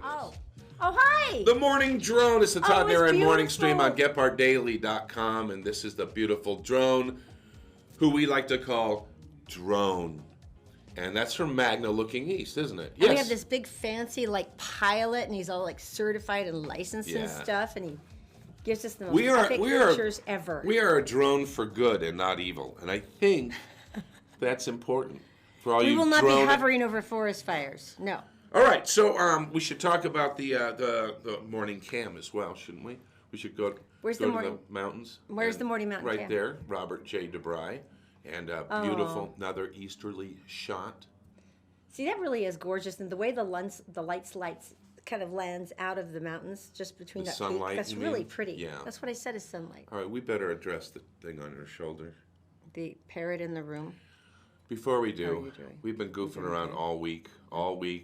Oh. Oh, hi! The Morning Drone is the Todd and Erin Morning stream on beautiful. GephartDaily.com, and this is the beautiful drone, who we like to call Drone. And that's from Magna looking east, isn't it? And we have this big fancy like pilot, and he's all like certified and licensed and Yeah. stuff, and he gives us the most epic pictures ever. We are a drone for good and not evil, and I think that's important for all you. We will not be hovering over forest fires. No. All right, so we should talk about the morning cam as well, shouldn't we? We should go. Where's go the to morning? the mountains. Where's the morning mountain Right cam? there, Robert J. DeBry, and beautiful another easterly shot. See, that really is gorgeous, and the way the lights kind of lands out of the mountains, just between The that sunlight, peak. That's you really mean? pretty. Yeah. That's what I said is sunlight. All right, we better address the thing on your shoulder. The parrot in the room. Before we How are do, you doing? we've been goofing around all week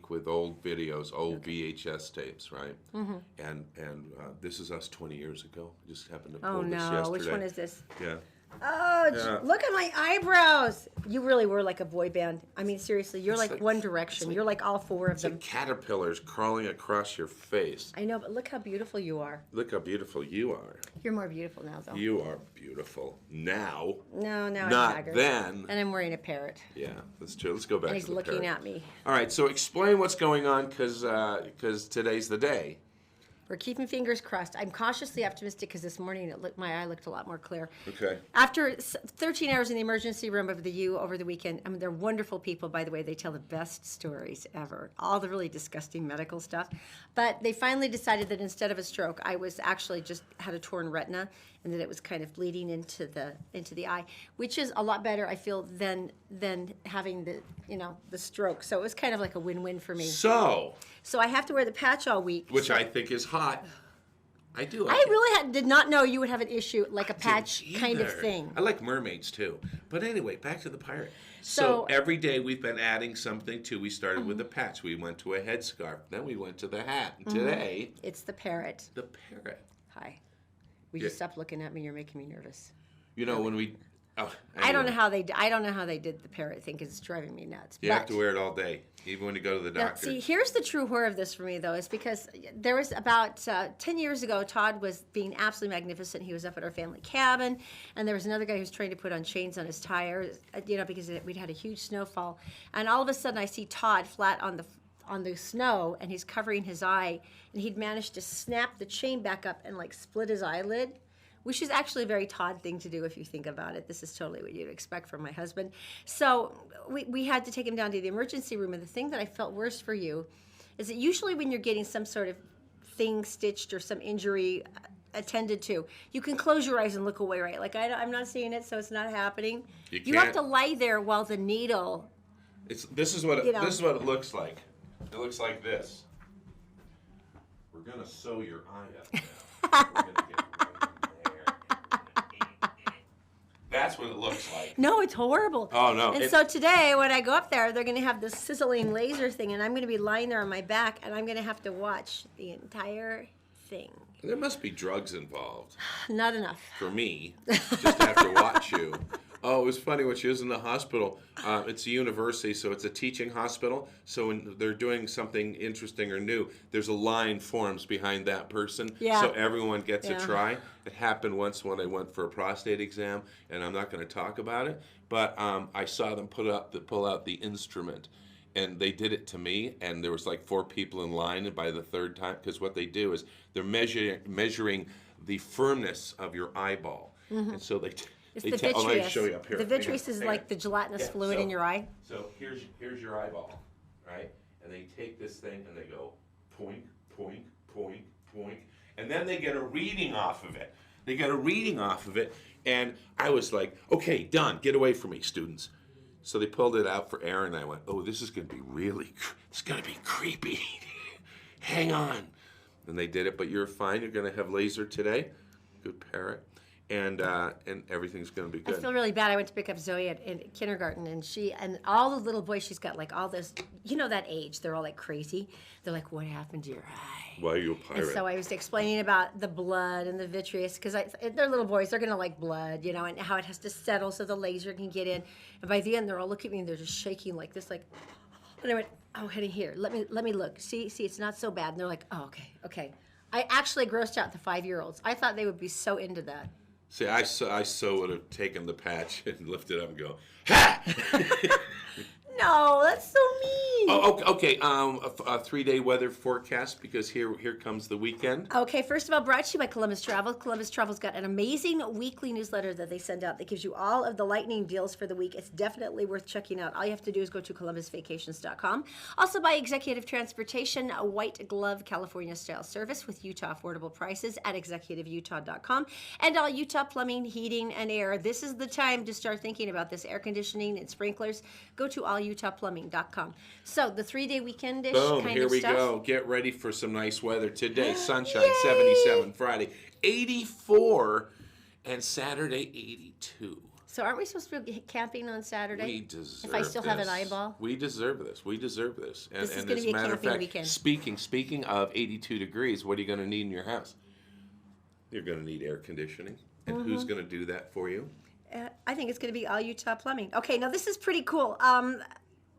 with old videos, old VHS tapes, right? Mm-hmm. And this is us 20 years ago. I just happened to pull this yesterday. Oh no! Which one is this? Yeah. Oh, Yeah. look at my eyebrows! You really were like a boy band. I mean, seriously, you're like One Direction. You're like all four of It's them. like caterpillars crawling across your face. I know, but look how beautiful you are. Look how beautiful you are. You're more beautiful now, though. You are beautiful now. No, now I'm Not haggard. then. And I'm wearing a parrot. Yeah, that's true. Let's go back And he's to the looking parrot. at me. All right, so explain what's going on, because today's the day. We're keeping fingers crossed. I'm cautiously optimistic because this morning my eye looked a lot more clear. Okay. After 13 hours in the emergency room of the U over the weekend, I mean, they're wonderful people, by the way. They tell the best stories ever, all the really disgusting medical stuff. But they finally decided that instead of a stroke, I was actually just had a torn retina, and that it was kind of bleeding into the eye, which is a lot better, I feel, than having the stroke. So it was kind of like a win-win for me. So I have to wear the patch all week. which I think is hot. I do. I really did not know you would have an issue like a patch Didn't kind of either. thing. I like mermaids too. But anyway, back to the pirate. So So- every day we've been adding something to. We started with the patch. We went to a headscarf. Then we went to the hat. And today, It's the parrot. the parrot. Hi. Will Yeah. you stop looking at me? You're making me nervous. You know when we. Oh, I don't know anyway. how they did the parrot thing because it's driving me nuts. You have to wear it all day, even when you go to the Now, doctor. see, here's the true horror of this for me, though, is because there was about 10 years ago, Todd was being absolutely magnificent. He was up at our family cabin, and there was another guy who was trying to put on chains on his tires, because we'd had a huge snowfall. And all of a sudden, I see Todd flat on the snow, and he's covering his eye, and he'd managed to snap the chain back up and, like, split his eyelid, which is actually a very Todd thing to do if you think about it. This is totally what you'd expect from my husband. So we had to take him down to the emergency room, and the thing that I felt worse for you is that usually when you're getting some sort of thing stitched or some injury attended to, you can close your eyes and look away, right? Like, I'm not seeing it, so it's not happening. You have can't. to lie there while the needle... This is what it, You know. this is what it looks like. It looks like this. We're gonna sew your eye up now. We're gonna get right in there. That's what it looks like. No, it's horrible. Oh, no. And so today, when I go up there, they're going to have this sizzling laser thing, and I'm going to be lying there on my back, and I'm going to have to watch the entire thing. There must be drugs involved Not enough. for me. Just to have to watch you. Oh, it was funny when she was in the hospital. It's a university, so it's a teaching hospital. So when they're doing something interesting or new, there's a line forms behind that person. Yeah. So everyone gets Yeah. a try. It happened once when I went for a prostate exam, and I'm not going to talk about it. But I saw them pull out the instrument. And they did it to me, and there was like 4 people in line, and by the third time, because what they do is they're measuring the firmness of your eyeball. And so It's they the tell, vitreous. oh, let me show you up here. The vitreous is Hang like on. the gelatinous Yeah, fluid in your eye. So here's your eyeball, right? And they take this thing and they go poink, poink, poink, poink, and then they get a reading off of it. And I was like, okay, done. Get away from me, students. So they pulled it out for Erin, and I went, oh, this is going to be it's going to be creepy. Hang on. And they did it, but you're fine. You're going to have laser today. Good parrot. And everything's going to be I good. feel really bad. I went to pick up Zoe in kindergarten, and all the little boys, she's got like all this, that age, they're all like crazy. They're like, what happened to your eye? Why are you a pirate? And so I was explaining about the blood and the vitreous, because they're little boys, they're going to like blood, and how it has to settle so the laser can get in. And by the end, they're all looking at me and they're just shaking like this, like, and I went, Oh, honey, here. Let me look. See, it's not so bad. And they're like, oh, okay. I actually grossed out the 5-year-olds. I thought they would be so into that. See, I so would have taken the patch and lifted up and go, ha! No, that's so mean. Oh, okay. A 3-day weather forecast because here comes the weekend. Okay, first of all, brought to you by Columbus Travel. Columbus Travel's got an amazing weekly newsletter that they send out that gives you all of the lightning deals for the week. It's definitely worth checking out. All you have to do is go to columbusvacations.com. Also by Executive Transportation, a white glove California style service with Utah affordable prices at executiveutah.com. And all Utah plumbing, heating, and air. This is the time to start thinking about this air conditioning and sprinklers. Go to allutahplumbing.com. So the 3-day weekend-ish Boom, kind here of we stuff. go. Get ready for some nice weather today. Sunshine, 77. Friday, 84. And Saturday, 82. So aren't we supposed to be camping on Saturday? We deserve If I still have an eyeball? We deserve this. And, This is and gonna as be a matter of camping fact, weekend. Speaking of 82 degrees, what are you going to need in your house? You're going to need air conditioning. And who's going to do that for you? I think it's going to be all Utah plumbing. Okay, now this is pretty cool.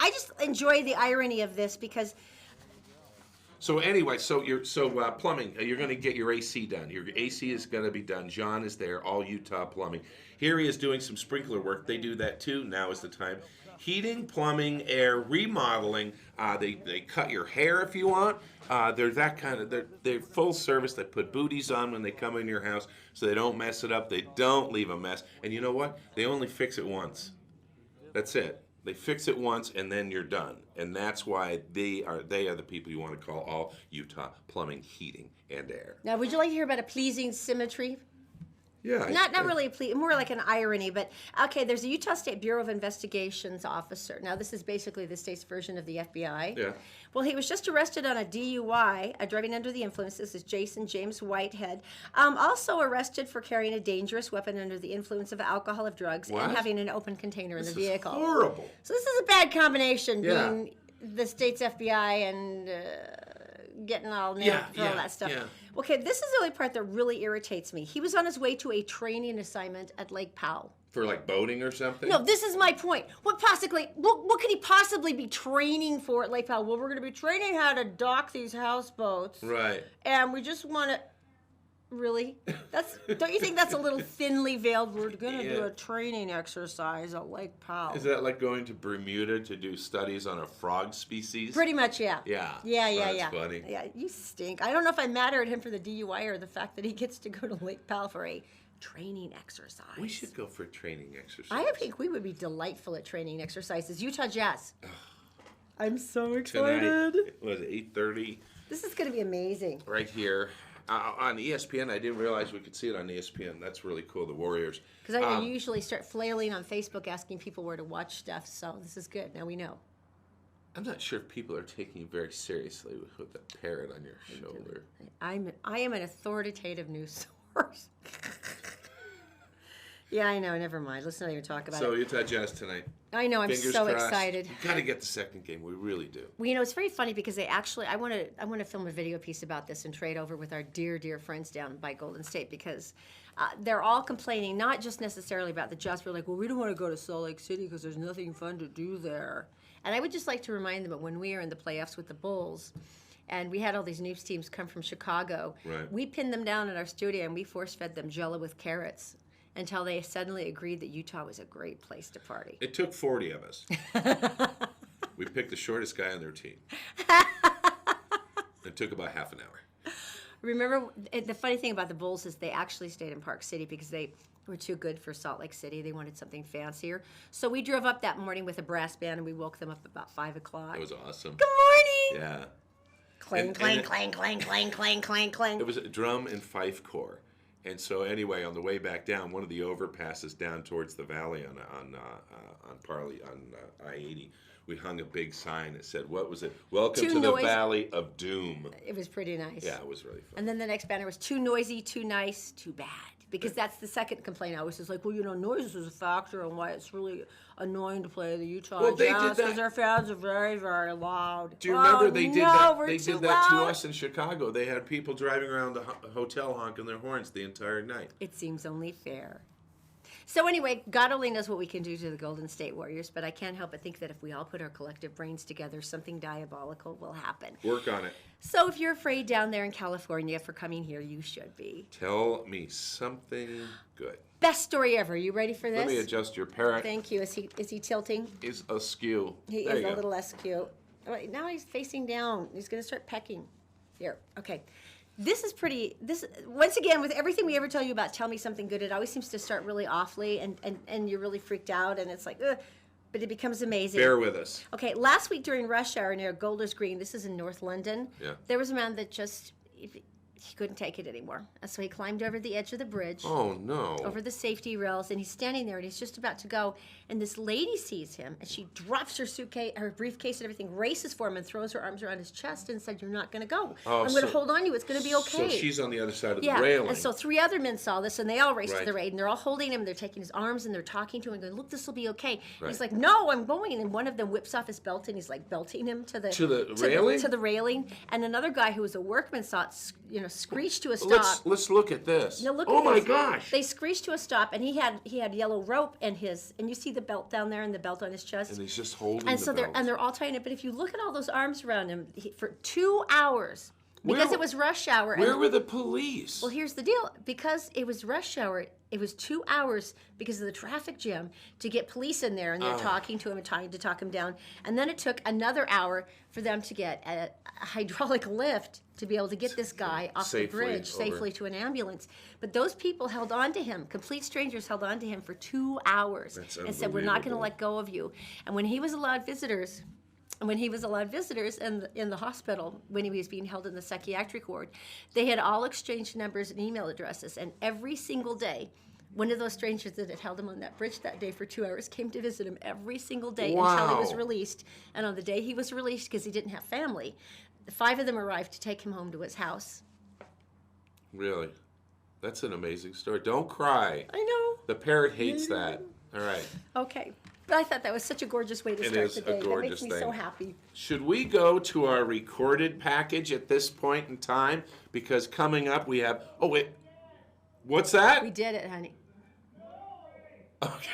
I just enjoy the irony of this because So anyway, plumbing. You're going to get your AC done. Your AC is going to be done. John is there. All Utah Plumbing. Here he is doing some sprinkler work. They do that too. Now is the time. Heating, plumbing, air, remodeling. They cut your hair if you want. They're that kind of. They're full service. They put booties on when they come in your house, so they don't mess it up. They don't leave a mess. And you know what? They only fix it once. That's it. They fix it once and then you're done. And that's why they are the people you want to call all Utah Plumbing, Heating, and Air. now, would you like to hear about a pleasing symmetry? Yeah. Not really more like an irony, but okay, there's a Utah State Bureau of Investigations officer. Now, this is basically the state's version of the FBI. Yeah. Well, he was just arrested on a DUI, driving under the influence. This is Jason James Whitehead. Also arrested for carrying a dangerous weapon under the influence of alcohol or drugs What? and having an open container in the vehicle. This is horrible. So this is a bad combination, Yeah. being the state's FBI and getting all nailed for all that stuff. yeah. Okay, this is the only part that really irritates me. He was on his way to a training assignment at Lake Powell. For like boating or something? No, this is my point. What could he possibly be training for at Lake Powell? Well, we're going to be training how to dock these houseboats. Right. And we just want to... Really? Don't you think that's a little thinly veiled? We're going to do Yeah. a training exercise at Lake Powell. Is that like going to Bermuda to do studies on a frog species? Pretty much, yeah. Yeah. Yeah. That's funny. Yeah, you stink. I don't know if I'm madder at him for the DUI or the fact that he gets to go to Lake Powell for a training exercise. We should go for a training exercise. I think we would be delightful at training exercises. Utah Jazz. I'm so excited. Tonight, was it 8:30? This is going to be amazing. Right here. On ESPN, I didn't realize we could see it on ESPN. That's really cool, the Warriors. Because I usually start flailing on Facebook asking people where to watch stuff, so this is good. Now we know. I'm not sure if people are taking you very seriously with the parrot on your shoulder. I am an authoritative news source. Yeah, I know. Never mind. Let's not even talk about So it. Utah Jazz tonight. I know. I'm Fingers so crossed. excited. You got to get the second game. We really do. Well, you know, it's very funny because they actually, I want to film a video piece about this and trade over with our dear friends down by Golden State because they're all complaining, not just necessarily about the Jazz. We're like, well, we don't want to go to Salt Lake City because there's nothing fun to do there. And I would just like to remind them that when we were in the playoffs with the Bulls, and we had all these Noobs teams come from Chicago, Right. we pinned them down in our studio and we force-fed them Jell-O with carrots until they suddenly agreed that Utah was a great place to party. It took 40 of us. We picked the shortest guy on their team. It took about half an hour. Remember, the funny thing about the Bulls is they actually stayed in Park City because they were too good for Salt Lake City. They wanted something fancier. So we drove up that morning with a brass band and we woke them up about 5 o'clock. That was awesome. Good morning! Yeah. Clang, And clang, it- clang, clang, clang, clang, clang, clang. It was a drum and fife corps. And so anyway, on the way back down, one of the overpasses down towards the valley on I-80, we hung a big sign that said, what was it? Welcome to the Valley of Doom. It was pretty nice. Yeah, it was really fun. And then the next banner was too noisy, too nice, too bad. Because that's the second complaint I always is like, well, you know, noise is a factor on why it's really annoying to play the Utah Jazz because their fans are very, very loud. Do you remember they did that? We're They too did that to loud. us in Chicago. They had people driving around the hotel honking their horns the entire night. It seems only fair. So anyway, God only knows what we can do to the Golden State Warriors, but I can't help but think that if we all put our collective brains together, something diabolical will happen. Work on it. So if you're afraid down there in California for coming here, you should be. Tell me something good. Best story ever. You ready for this? Let me adjust your parrot. Thank you. Is he tilting? Is askew. He There is you a go. little askew. All right, now he's facing down. He's going to start pecking. Here. Okay. This is pretty. This once again, with everything we ever tell you about, tell me something good. It always seems to start really awfully, and you're really freaked out, and it's like, ugh, but it becomes amazing. Bear with us. Okay, last week during rush hour near Golders Green, this is in North London. Yeah. There was a man that just he couldn't take it anymore, and so he climbed over the edge of the bridge. Oh no. Over the safety rails, and he's standing there, and he's just about to go, and this lady sees him, and she drops her suitcase, her briefcase, and everything, races for him, and throws her arms around his chest, and said, "You're not going to go. Oh, I'm going to so- hold on to you. It's going to be okay." So she's on the other side of the yeah, railing. and so 3 other men saw this, and they all raced to Right. the raid, and they're all holding him, and they're taking his arms, and they're talking to him, and going, "Look, this will be okay." Right. He's like, "No, I'm going." And one of them whips off his belt, and he's like belting him to the railing? to the railing. And another guy who was a workman saw it, screeched to a stop. Let's look at this. Now look Oh at my this. gosh. They screeched to a stop, and he had yellow rope and you see the belt down there and the belt on his chest. And he's just holding And the so belt. they're all tying it. But if you look at all those arms around him for 2 hours, because Where- it was rush hour. Where and, were the police? well, here's the deal. Because it was rush hour, it was 2 hours because of the traffic jam to get police in there, and they're talking to him and trying to talk him down. And then it took another hour for them to get a hydraulic lift to be able to get this guy off the Safely bridge over. safely to an ambulance. But those people held on to him. Complete strangers held on to him for 2 hours That's and said, "We're not going to unbelievable. let go of you." And when he was allowed visitors. And when he was allowed visitors in the hospital, when he was being held in the psychiatric ward, they had all exchanged numbers and email addresses. And every single day, one of those strangers that had held him on that bridge that day for 2 hours came to visit him every single day until he was Wow. released. And on the day he was released, because he didn't have family, the 5 of them arrived to take him home to his house. Really? That's an amazing story. Don't cry. I know. The parrot hates that. All right. Okay. But I thought that was such a gorgeous way to It start is the a day. That makes gorgeous me thing. so happy. Should we go to our recorded package at this point in time? Because coming up we have. Oh wait. What's that? We did it, honey. Okay.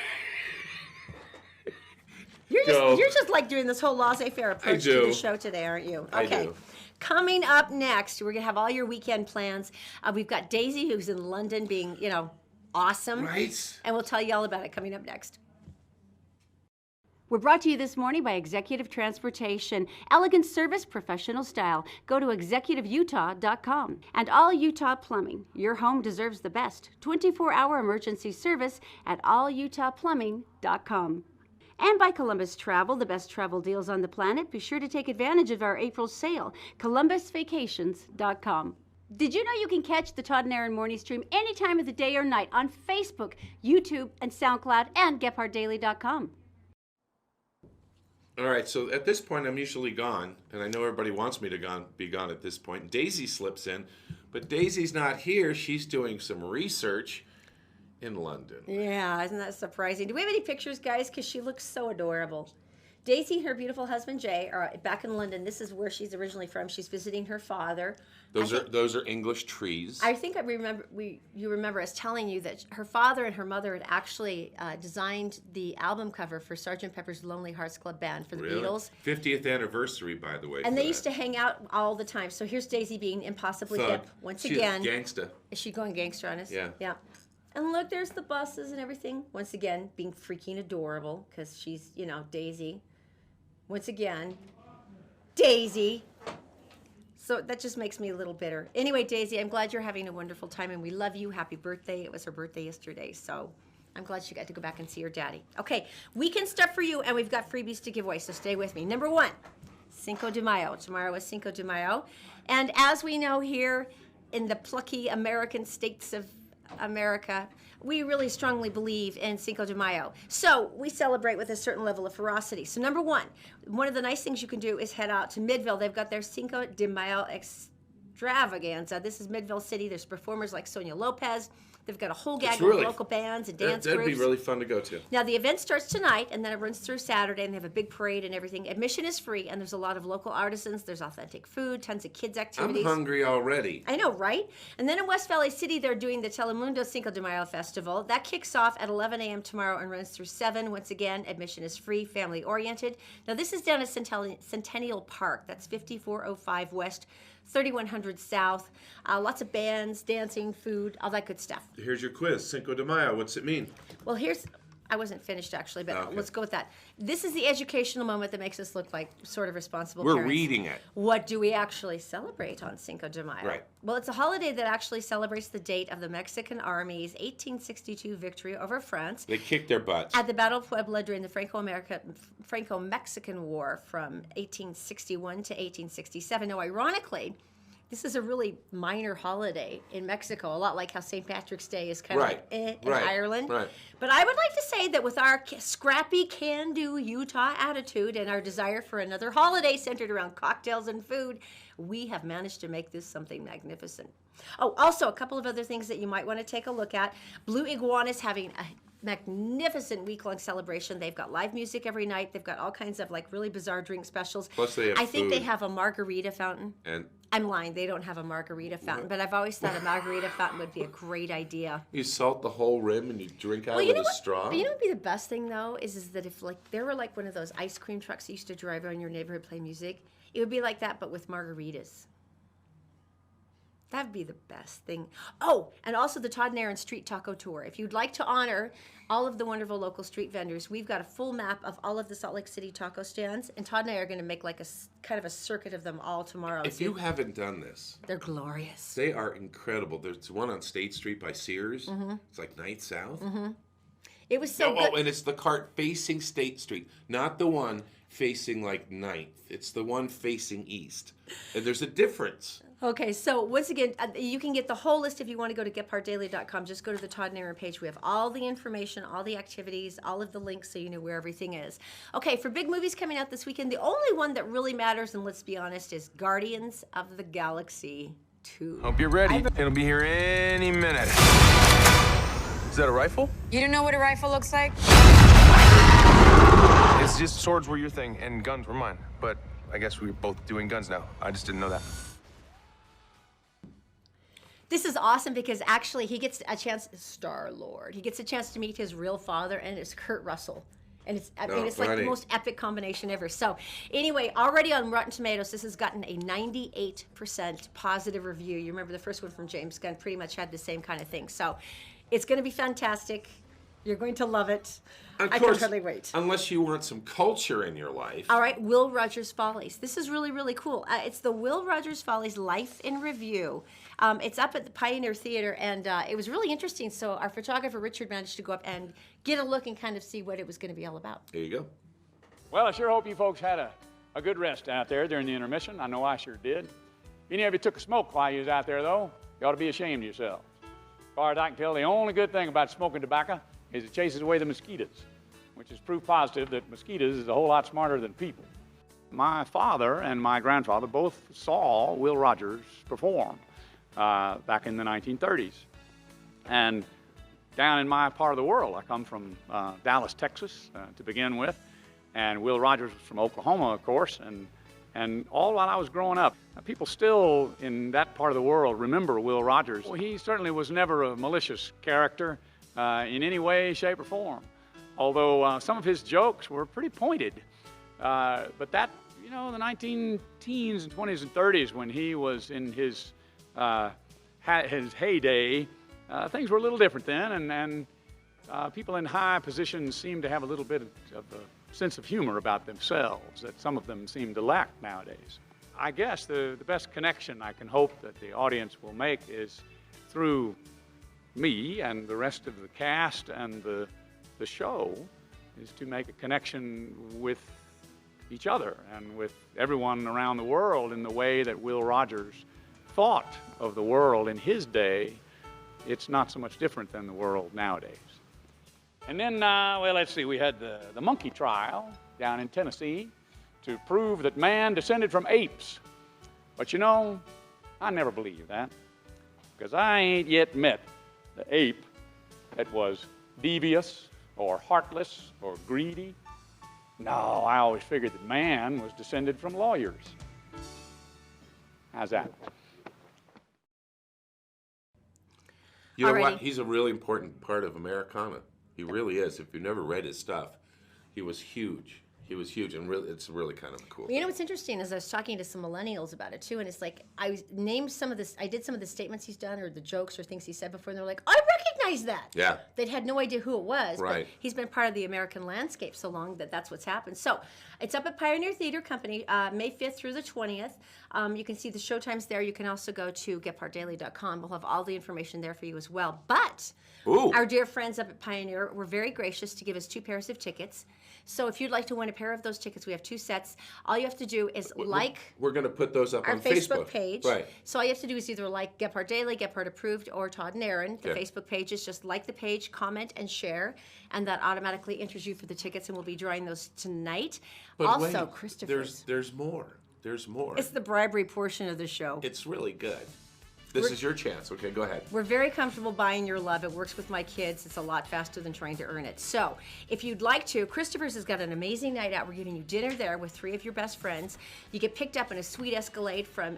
You're Go. just like doing this whole laissez-faire approach to do. the show today, aren't you? I Okay. do. Coming up next, we're gonna have all your weekend plans. We've got Daisy, who's in London, being awesome, Right? and we'll tell you all about it coming up next. We're brought to you this morning by Executive Transportation. Elegant service, professional style. Go to executiveutah.com. And All Utah Plumbing. Your home deserves the best. 24-hour emergency service at allutahplumbing.com. And by Columbus Travel, the best travel deals on the planet. Be sure to take advantage of our April sale. columbusvacations.com. Did you know you can catch the Todd and Erin Morning Stream any time of the day or night on Facebook, YouTube, and SoundCloud, and GephartDaily.com? All right. So at this point, I'm usually gone, and I know everybody wants me to be gone at this point. Daisy slips in, but Daisy's not here. She's doing some research in London. Yeah, isn't that surprising? Do we have any pictures, guys? Because she looks so adorable. Daisy and her beautiful husband Jay are back in London. This is where she's originally from. She's visiting her father. Those are English trees. I think you remember us telling you that her father and her mother had actually designed the album cover for Sgt. Pepper's Lonely Hearts Club Band for the Really? Beatles. 50th anniversary, by the way. And they used to hang out all the time. So here's Daisy being impossibly hip once She's again. gangsta. Is she going gangster on us? Yeah. Yeah. And look, there's the buses and everything. Once again, being freaking adorable because she's, Daisy. Once again, Daisy. So that just makes me a little bitter. Anyway, Daisy, I'm glad you're having a wonderful time and we love you. Happy birthday. It was her birthday yesterday. So I'm glad she got to go back and see her daddy. Okay, weekend stuff for you and we've got freebies to give away. So stay with me. Number 1, Cinco de Mayo. Tomorrow is Cinco de Mayo. And as we know here in the plucky American states of America, we really strongly believe in Cinco de Mayo. So we celebrate with a certain level of ferocity. So number 1, one of the nice things you can do is head out to Midville. They've got their Cinco de Mayo extravaganza. This is Midville City. There's performers like Sonia Lopez, They've got a whole gaggle really- of local bands and dance That'd groups. be really fun to go to. Now, the event starts tonight, and then it runs through Saturday, and they have a big parade and everything. Admission is free, and there's a lot of local artisans. There's authentic food, tons of kids' activities. I'm hungry already. I know, right? And then in West Valley City, they're doing the Telemundo Cinco de Mayo Festival. That kicks off at 11 a.m. tomorrow and runs through 7. Once again, admission is free, family-oriented. Now, this is down at Centennial Park. That's 5405 West, 3100 South. Lots of bands, dancing, food, all that good stuff. Here's your quiz. Cinco de Mayo. What's it mean? Well, I wasn't finished actually, but Okay. let's go with that. This is the educational moment that makes us look like sort of responsible We're parents. reading it. What do we actually celebrate on Cinco de Mayo? Right. Well, it's a holiday that actually celebrates the date of the Mexican Army's 1862 victory over France They kicked their butts. at the Battle of Puebla during the Franco-Mexican War from 1861 to 1867. Now, ironically, this is a really minor holiday in Mexico, a lot like how St. Patrick's Day is kind of Right, like in right, Ireland. right. But I would like to say that with our scrappy, can-do Utah attitude and our desire for another holiday centered around cocktails and food, we have managed to make this something magnificent. Oh, also, a couple of other things that you might want to take a look at. Blue Iguana is having a magnificent week-long celebration. They've got live music every night. They've got all kinds of like really bizarre drink specials. Plus they have I think they food. have a margarita fountain. And I'm lying. They don't have a margarita fountain, but I've always thought a margarita fountain would be a great idea. you salt the whole rim and you drink out Well, with a straw. But you know what would be the best thing though is that if like there were like one of those ice cream trucks that used to drive around your neighborhood play music, it would be like that but with margaritas. That'd be the best thing. Oh, and also the Todd and Erin Street Taco Tour. If you'd like to honor all of the wonderful local street vendors, we've got a full map of all of the Salt Lake City taco stands, and Todd and I are going to make like a kind of a circuit of them all tomorrow. If you haven't done this, They're glorious. they are incredible. There's one on State Street by Sears. Mm-hmm. It's like Night South. It was so good. Oh, and it's the cart facing State Street, not the one facing like 9th. It's the one facing east. And there's a difference. Okay, so once again, you can get the whole list if you want to go to GephartDaily.com. Just go to the Todd and Erin page. We have all the information, all the activities, all of the links so you know where everything is. Okay, for big movies coming out this weekend, the only one that really matters, and let's be honest, is Guardians of the Galaxy 2. Hope you're ready. It'll be here any minute. Is that a rifle? You don't know what a rifle looks like? It's just swords were your thing and guns were mine. But I guess we're both doing guns now. I just didn't know that. This is awesome because actually he gets a chance, Star-Lord, he gets a chance to meet his real father, and it's Kurt Russell. And it's, I mean, it's like the funny. most epic combination ever. So anyway, already on Rotten Tomatoes, this has gotten a 98% positive review. You remember the first one from James Gunn pretty much had the same kind of thing. So it's going to be fantastic. You're going to love it. Of I course, can hardly wait. Unless you want some culture in your life. All right, Will Rogers Follies. This is really, really cool. It's the Will Rogers Follies Life in Review. It's up at the Pioneer Theater, and it was really interesting. So our photographer, Richard, managed to go up and get a look and kind of see what it was going to be all about. There you go. Well, I sure hope you folks had a good rest out there during the intermission. I know I sure did. If any of you took a smoke while you was out there, though, you ought to be ashamed of yourselves. As far as I can tell, the only good thing about smoking tobacco is it chases away the mosquitoes, which is proof positive that mosquitoes is a whole lot smarter than people. My father and my grandfather both saw Will Rogers perform back in the 1930s. And down in my part of the world, I come from Dallas, Texas, to begin with, and Will Rogers was from Oklahoma, of course, and all while I was growing up, people still in that part of the world remember Will Rogers. Well, he certainly was never a malicious character in any way, shape, or form, although some of his jokes were pretty pointed. But that, you know, the 19-teens and 20s and 30s, when he was in his heyday, things were a little different then, and people in high positions seemed to have a little bit of a sense of humor about themselves that some of them seem to lack nowadays. I guess the best connection I can hope that the audience will make is through me and the rest of the cast and the show, is to make a connection with each other and with everyone around the world in the way that Will Rogers thought of the world in his day. It's not so much different than the world nowadays. And then, well, let's see, we had the monkey trial down in Tennessee to prove that man descended from apes. But you know, I never believed that, because I ain't yet met ape that was devious or heartless or greedy. No, I always figured that man was descended from lawyers. How's that? You know Alrighty. what? He's a really important part of Americana. He really is. If you've never read his stuff, he was huge. He was huge, and really, it's really kind of cool. Well, you know what's interesting is I was talking to some millennials about it too, and it's like I named some of this. I did some of the statements he's done, or the jokes or things he said before, and they're like, "I recognize that." Yeah. They'd had no idea who it was. Right. But he's been part of the American landscape so long that that's what's happened. So it's up at Pioneer Theater Company, May 5th through the 20th. You can see the showtimes there. You can also go to GephartDaily.com. We'll have all the information there for you as well. But Ooh. our dear friends up at Pioneer were very gracious to give us 2 pairs of tickets. So if you'd like to win a pair of those tickets, we have 2 sets. All you have to do is We're going to put those up our on Facebook page. Right. So all you have to do is either like Gephardt Daily, Gephardt Approved, or Todd and Erin. The Okay. Facebook page is just like the page, comment, and share, and that automatically enters you for the tickets, and we'll be drawing those tonight. But also, wait, Christopher's. there's more. There's more. It's the bribery portion of the show. It's really good. This is your chance. Okay, go ahead. We're very comfortable buying your love. It works with my kids. It's a lot faster than trying to earn it. So if you'd like to, Christopher's has got an amazing night out. We're giving you dinner there with 3 of your best friends. You get picked up in a sweet Escalade from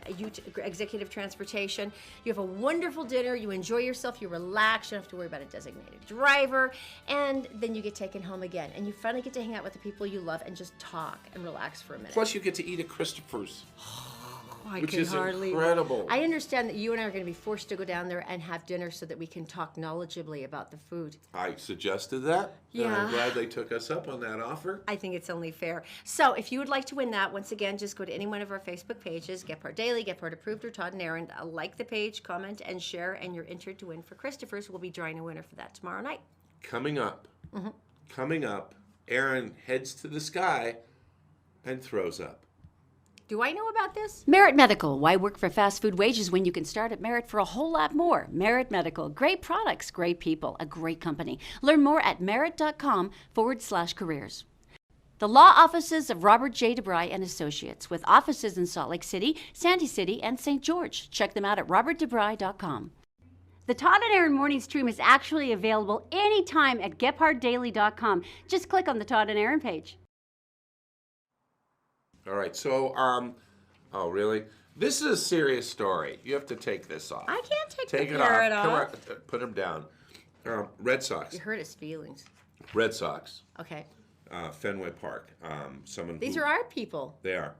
Executive Transportation. You have a wonderful dinner. You enjoy yourself. You relax. You don't have to worry about a designated driver. And then you get taken home again. And you finally get to hang out with the people you love and just talk and relax for a minute. Plus, you get to eat at Christopher's. I which can is hardly. incredible. I understand that you and I are going to be forced to go down there and have dinner so that we can talk knowledgeably about the food. I suggested that. And Yeah. I'm glad they took us up on that offer. I think it's only fair. So if you would like to win that, once again, just go to any one of our Facebook pages, Gephardt Daily, Gephardt Approved, or Todd and Erin. Like the page, comment, and share, and you're entered to win for Christopher's. We'll be drawing a winner for that tomorrow night. Coming up, Mm-hmm. Erin heads to the sky and throws up. Do I know about this? Merit Medical. Why work for fast food wages when you can start at Merit for a whole lot more? Merit Medical. Great products, great people, a great company. Learn more at merit.com/careers. The law offices of Robert J. DeBry and Associates, with offices in Salt Lake City, Sandy City, and St. George. Check them out at robertdebry.com. The Todd and Erin Morning Stream is actually available anytime at GephartDaily.com. Just click on the Todd and Erin page. All right, so, oh, really? This is a serious story. You have to take this off. I can't take Take the it parrot off. Come off. on, put him down. Red Sox. You hurt his feelings. Red Sox. Okay. Fenway Park. Someone. These who- are our people. They are.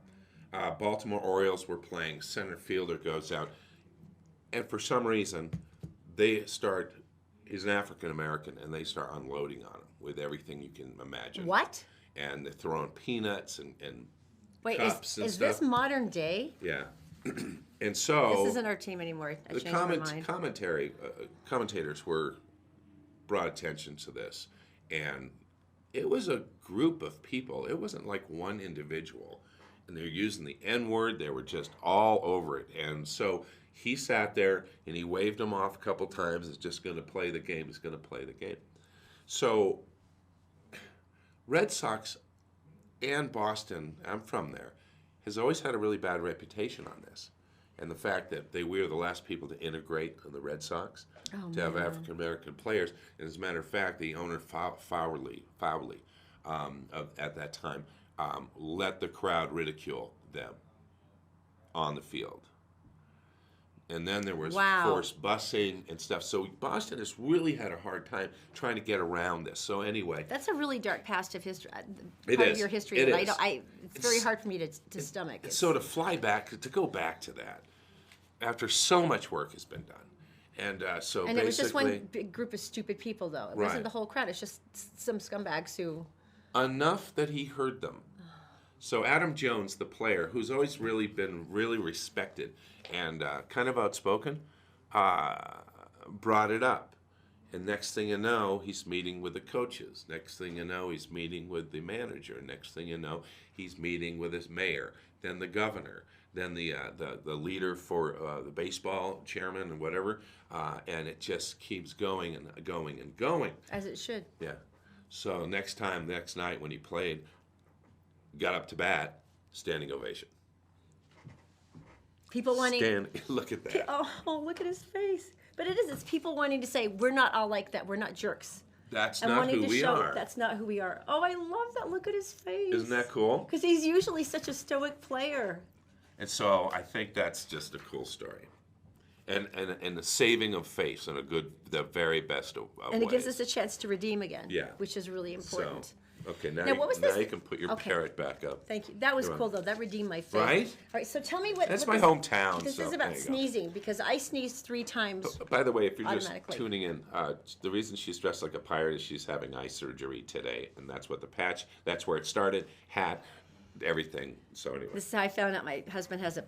Baltimore Orioles were playing. Center fielder goes out, and for some reason, they start. He's an African American, and they start unloading on him with everything you can imagine. What? And they're throwing peanuts and Wait, cups and is stuff. this modern day? Yeah. And so This isn't our team anymore. I the changed my mind. commentators brought attention to this, and it was a group of people. It wasn't like one individual, and they're using the N-word. They were just all over it, and so he sat there and he waved them off a couple times. It's just going to play the game. It's going to play the game. So Red Sox and Boston, I'm from there, has always had a really bad reputation on this. And the fact that we were the last people to integrate in the Red Sox, to have African American players. And as a matter of fact, the owner Fowley at that time let the crowd ridicule them on the field. And then there was forced busing and stuff. So Boston has really had a hard time trying to get around this. So anyway, That's a really dark past of history. It Part is. of your history. It that is. It's very hard for me to stomach. so to go back to that, after so much work has been done, and so And basically, it was just one big group of stupid people, though. It Right. wasn't the whole crowd. It's just some scumbags who. enough that he heard them. So Adam Jones, the player, who's always really been really respected and kind of outspoken, brought it up. And next thing you know, he's meeting with the coaches. Next thing you know, he's meeting with the manager. Next thing you know, he's meeting with his mayor, then the governor, then the leader for the baseball chairman and whatever. And it just keeps going and going and going. As it should. Yeah. So next night when he played, got up to bat, standing ovation. People wanting. Look at that. Oh, look at his face. But it is. It's people wanting to say we're not all like that. We're not jerks. That's And not wanting who to we show are. that's not who we are. Oh, I love that look at his face. Isn't that cool? Because he's usually such a stoic player. And so I think that's just a cool story. And the saving of face in the very best of And it gives ways. us a chance to redeem again. Yeah. Which is really important. So, okay, now, Now, what was this? you can put your Okay. parrot back up. Thank you. That was Come on. cool, though. That redeemed my face. Right? All right, so tell me what. That's what my hometown, This so is there about you go. sneezing, because I sneezed 3 times. By the way, if you're just Automatically. tuning in, the reason she's dressed like a pirate is she's having eye surgery today, and that's what the patch, that's where it started, hat, everything. So anyway. This is how I found out my husband has a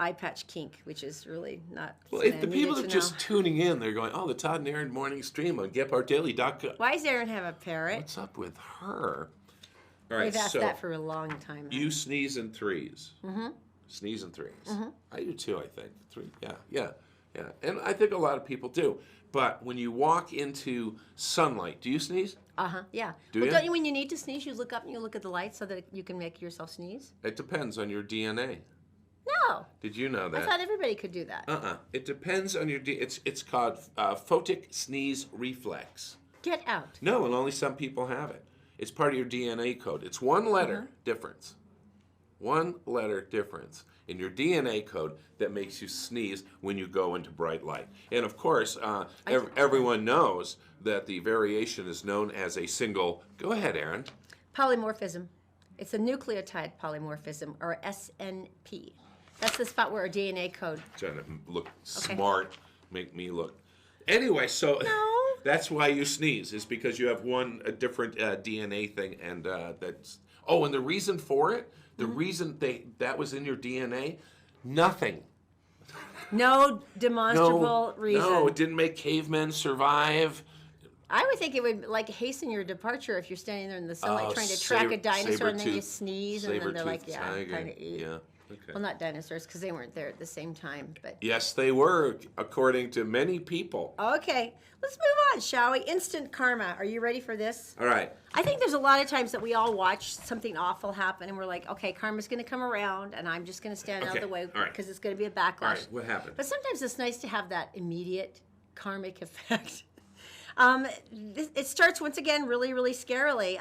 eye patch kink, which is really not. Well, something if I the needed people to are know. just tuning in, they're going, oh, the Todd and Erin Morning stream on GephartDaily.com. Why does Aaron have a parrot? What's up with her? All right, We've asked so that for a long time. you sneeze in 3s. Mm-hmm. Sneeze in 3s. I do too, I think. 3, yeah. And I think a lot of people do. But when you walk into sunlight, do you sneeze? Yeah. Do well, ya? don't you, when you need to sneeze, you look up and you look at the light so that you can make yourself sneeze? It depends on your DNA. No. Did you know that? I thought everybody could do that. It depends on your it's called photic sneeze reflex. Get out. No, and only some people have it. It's part of your DNA code. It's one letter difference. One letter difference in your DNA code that makes you sneeze when you go into bright light. And of course, everyone knows that the variation is known as a single. Go ahead, Aaron. Polymorphism. It's a nucleotide polymorphism, or SNP. That's the spot where our DNA code. Trying to look smart, make me look. Anyway, so that's why you sneeze, is because you have a different DNA thing, and that's. Oh, and the reason for it, the reason that was in your DNA, nothing. No demonstrable reason. No, it didn't make cavemen survive. I would think it would like hasten your departure if you're standing there in the sunlight trying to track a dinosaur and then you sneeze and then they're like, yeah, kind of eat. Yeah. Okay. Well, not dinosaurs because they weren't there at the same time, but. Yes, they were, according to many people. Okay, let's move on, shall we? Instant karma. Are you ready for this? All right. I think there's a lot of times that we all watch something awful happen and we're like, okay, karma's going to come around and I'm just going to stand out of the way all right. because it's going to be a backlash. All right, what happened? But sometimes it's nice to have that immediate karmic effect. It starts once again really, really scarily.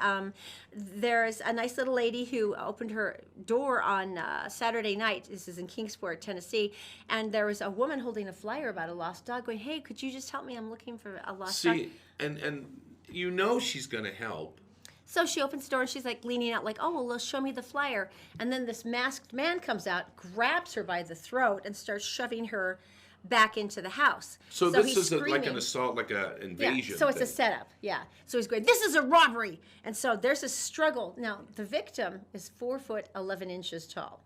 There's a nice little lady who opened her door on Saturday night. This is in Kingsport, Tennessee, and there was a woman holding a flyer about a lost dog, going, "Hey, could you just help me? I'm looking for a lost dog." See, and you know she's gonna help. So she opens the door and she's like leaning out, like, "Oh, well, show me the flyer." And then this masked man comes out, grabs her by the throat, and starts shoving her back into the house. So this he's is like an screaming. assault, like an invasion. Yeah, so it's a thing. setup, yeah. So he's going, "This is a robbery." And so there's a struggle. Now, the victim is 4 foot 11 inches tall.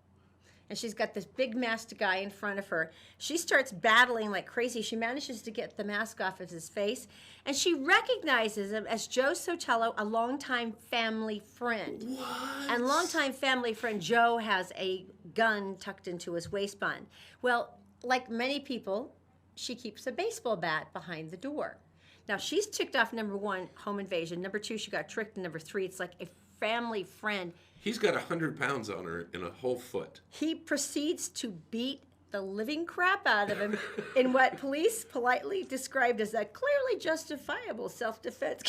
And she's got this big masked guy in front of her. She starts battling like crazy. She manages to get the mask off of his face. And she recognizes him as Joe Sotelo, a longtime family friend. What? And longtime family friend Joe has a gun tucked into his waistband. Well, like many people, she keeps a baseball bat behind the door. Now, she's ticked off, number 1, home invasion. Number 2, she got tricked. And number 3, it's like a family friend. He's got 100 pounds on her in a whole foot. He proceeds to beat the living crap out of him in what police politely described as a clearly justifiable self-defense.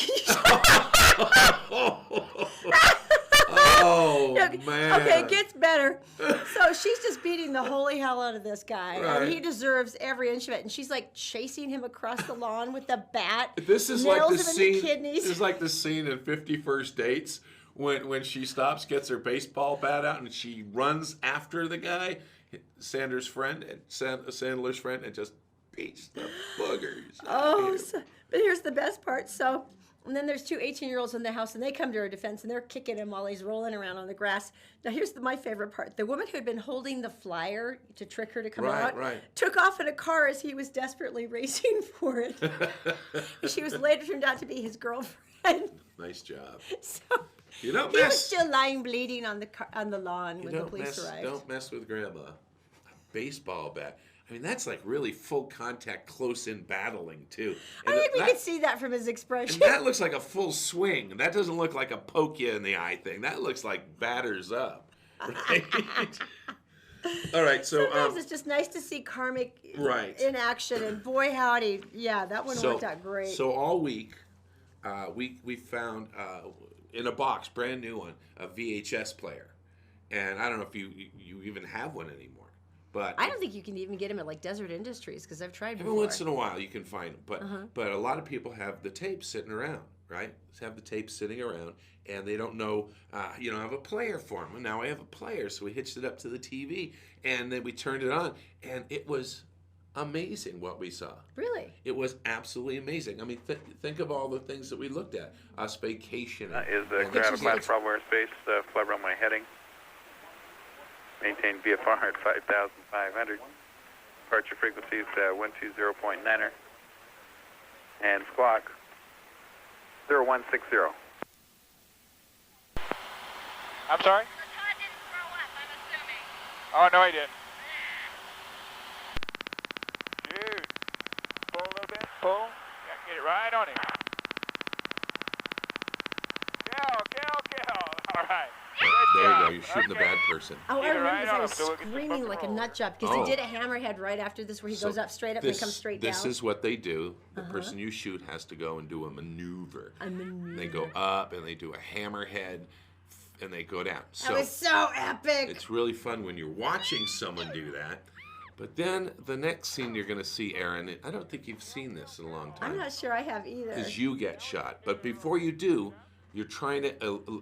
Oh, man. Okay, it gets better. So she's just beating the holy hell out of this guy. Right. And he deserves every inch of it. And she's like chasing him across the lawn with the bat. This is nails like the him in scene. the kidneys. This is like the scene in 50 First Dates when she stops, gets her baseball bat out, and she runs after the guy, Sandler's friend, and just beats the boogers. Oh, but here's the best part. So, and then there's 2 18-year-olds in the house, and they come to her defense, and they're kicking him while he's rolling around on the grass. Now, here's my favorite part. The woman who had been holding the flyer to trick her to come out took off in a car as he was desperately racing for it. She was later turned out to be his girlfriend. Nice job. So You don't he was mess. still lying bleeding on the lawn when the police arrived. Don't mess with Grandma. A baseball bat. I mean, that's like really full contact, close in battling too. I And think we that- could see that from his expression. And that looks like a full swing. That doesn't look like a poke you in the eye thing. That looks like batters up. Right? All right, so Sometimes it's just nice to see karmic Right. in action, and boy howdy, yeah, that one so worked out great. so all week, we found in a box, brand new one, a VHS player, and I don't know if you even have one anymore, but I don't think you can even get them at like Desert Industries because I've tried every before. once in a while you can find them, but a lot of people have the tapes sitting around, right? Have the tapes sitting around, and they don't know, you don't have a player for them. And now I have a player, so we hitched it up to the TV, and then we turned it on, and it was amazing what we saw. Really? It was absolutely amazing. I mean, think of all the things that we looked at. Us vacationing. Is the clear out of class problem airspace, flight runway heading. Maintain Gephardt at 5,500. Departure frequency is 120.9er. And squawk 0160. I'm sorry? Todd didn't throw up, I'm assuming. Oh, no, he didn't. Dude. Pull a little bit. Pull. Yeah, get it right on him. Kill. All right. There you go. You're shooting the bad person. Oh, I Get it remember right this. I on was him so we can screaming just like a roll. nut job because Oh. he did a hammerhead right after this where he goes up straight up and he comes straight down. This is what they do. The person you shoot has to go and do a maneuver. A maneuver. They go up and they do a hammerhead, and they go down. That was so epic. It's really fun when you're watching someone do that. But then the next scene you're going to see, Erin, I don't think you've seen this in a long time. I'm not sure I have either. Is you get shot. But before you do, you're trying to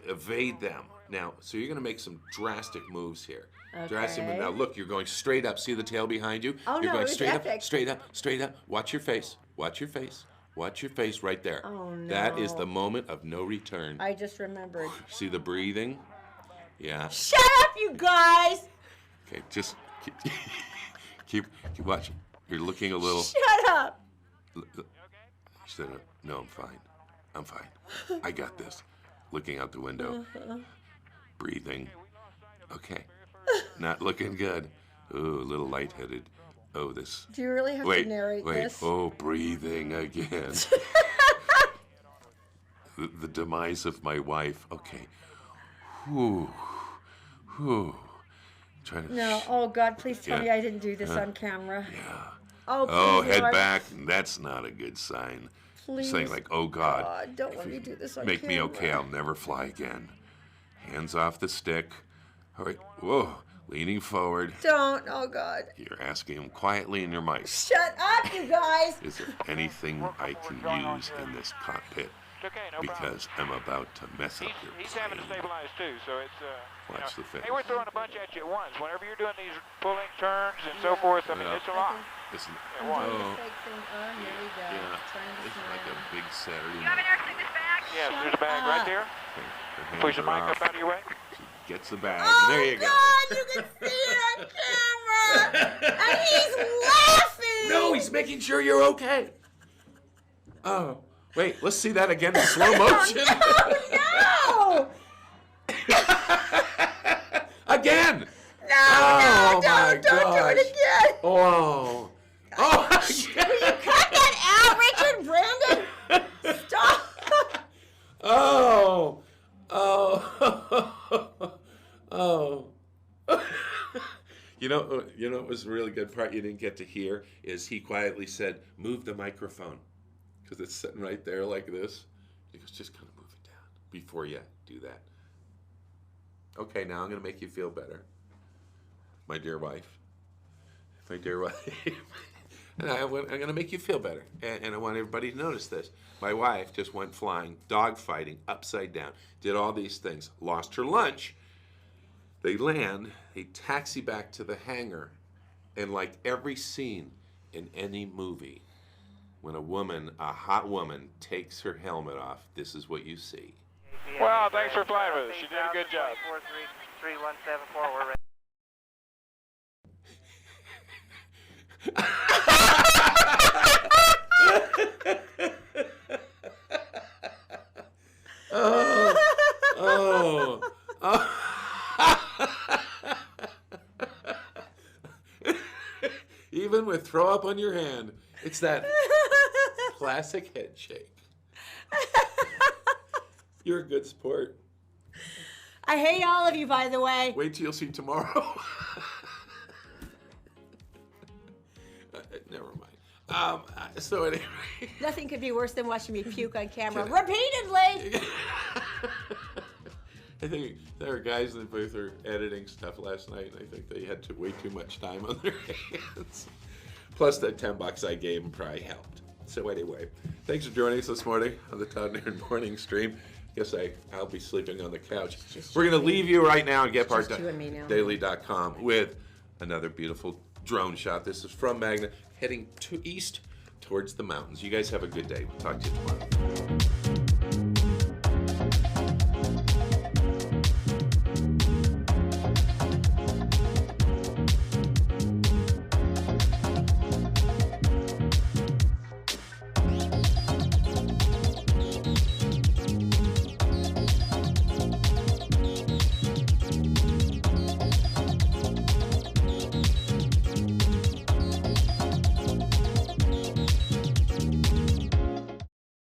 evade them. Now, so you're going to make some drastic moves here. Drastic moves. Okay. Now, look, you're going straight up. See the tail behind you? Oh, you're no, going it was straight epic. up, straight up, straight up. Watch your face. Watch your face. Watch your face right there. Oh, That is no. the moment of no return. I just remembered. See the breathing? Yeah. Shut up, you guys! Okay, just keep watching. You're looking a little. Shut up! She said, "No, I'm fine. I'm fine. I got this." Looking out the window, breathing. Okay, not looking good. Ooh, a little lightheaded. Oh, this. Do you really have Wait, to narrate wait. this? Oh, breathing again. the demise of my wife. Okay. Whew. Trying to. No, oh God, please tell Yeah. me I didn't do this on camera. Yeah. Oh, please, Oh, head Lord. back. That's not a good sign. Please. Saying like, oh God, God, don't if let me you do this on make me camera. okay, I'll never fly again. Hands off the stick. All right, whoa, leaning forward. Don't, oh God. You're asking him quietly in your mic, Shut up, you guys! is there anything I can use in this cockpit? It's okay, no problem. Because I'm about to mess up your He's having to plane. stabilize too, so it's Watch the face. Hey, we're throwing a bunch at you at once. Whenever you're doing these pulling turns and so forth, I mean, Yeah. it's a lot. Listen, I'm One. doing oh, the fake thing. Oh, here we go. yeah, Trying to this is like a smile. big Saturday You have an night. air sickness bag? Yes, Shut there's a bag right up. there. The hands Push the are mic off. up out of your way. She gets the bag, Oh, and there you go. God, you can see it on camera! And he's laughing! No, he's making sure you're okay. Oh, wait, let's see that again in slow motion. Oh, Again. no! Oh, No, my don't do gosh. it again! Oh. Oh, Cut that out, Richard Brandon! Stop! oh. Oh. Oh. You know what was a really good part you didn't get to hear is he quietly said, "Move the microphone," because it's sitting right there like this. He goes, "Just kind of move it down before you do that." Okay, now I'm going to make you feel better, my dear wife. My dear wife. And I'm going to make you feel better, and I want everybody to notice this. My wife just went flying, dog fighting, upside down, did all these things, lost her lunch. They land, they taxi back to the hangar, and like every scene in any movie, when a hot woman takes her helmet off, this is what you see. Well, thanks for flying with us. You did a good job. 3174, we're ready. Oh. Even with throw up on your hand, it's that classic head shake. You're a good sport. I hate all of you, by the way. Wait till you'll see tomorrow. never mind. So anyway. Nothing could be worse than watching me puke on camera repeatedly. I think there were guys in the booth who were editing stuff last night, and I think they had way too much time on their hands. Plus, the $10 I gave them probably helped. So anyway, thanks for joining us this morning on the Todd and Erin Morning stream. Guess I'll be sleeping on the couch. We're going to leave you right now at GephartDaily.com with another beautiful drone shot. This is from Magna, heading east towards the mountains. You guys have a good day. We'll talk to you tomorrow.